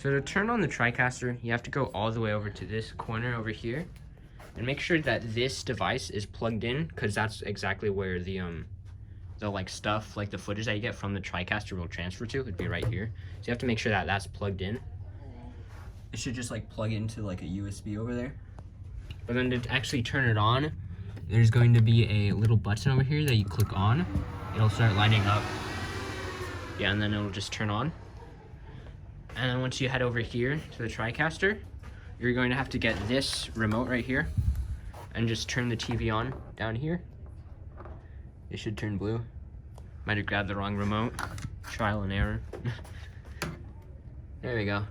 So to turn on the Tricaster, you have to go all the way over to this corner over here and make sure that this device is plugged in, because that's exactly where the like stuff, like the footage that you get from the Tricaster will transfer to. It'd be right here. So you have to make sure that that's plugged in. It should just like plug into like a USB over there. But then to actually turn it on, there's going to be a little button over here that you click on. It'll start lighting up. Yeah, and then it'll just turn on. And then once you head over here to the Tricaster, you're going to have to get this remote right here and just turn the TV on down here. It should turn blue. Might have grabbed the wrong remote. Trial and error. There we go.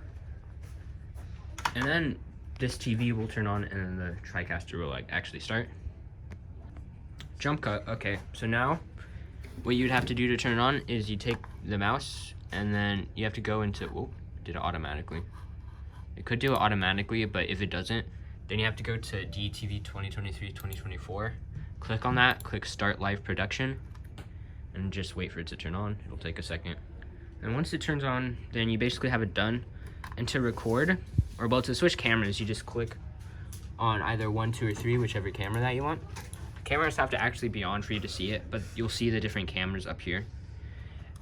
And then this TV will turn on and then the Tricaster will like actually start. Jump cut. Okay, so now what you'd have to do to turn it on is you take the mouse and then you have to go into, whoa, did it automatically. It could do it automatically, but if it doesn't, then you have to go to DTV 2023-2024. Click on that, click Start Live Production, and just wait for it to turn on. It'll take a second. And once it turns on, then you basically have it done. And to record, or well, to switch cameras, you just click on either 1, 2, or 3, whichever camera that you want. The cameras have to actually be on for you to see it, but you'll see the different cameras up here.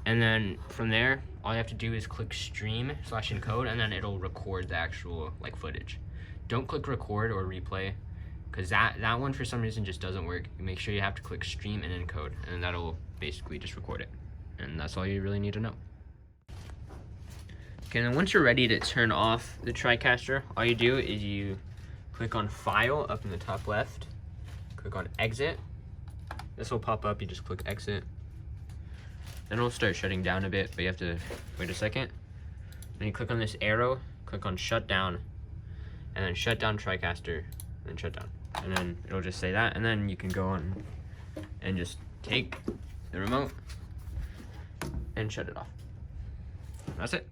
And then from there, all you have to do is click stream/encode, and then it'll record the actual like footage. Don't click record or replay, because that one for some reason just doesn't work. You make sure you have to click stream and encode, and that'll basically just record it. And that's all you really need to know. Okay, then once you're ready to turn off the Tricaster, all you do is you click on File up in the top left, click on Exit. This will pop up, you just click Exit. Then it'll start shutting down a bit, but you have to wait a second. Then you click on this arrow, click on Shut Down, and then Shut Down Tricaster, and then Shut Down. And then it'll just say that, and then you can go on and just take the remote and shut it off. That's it.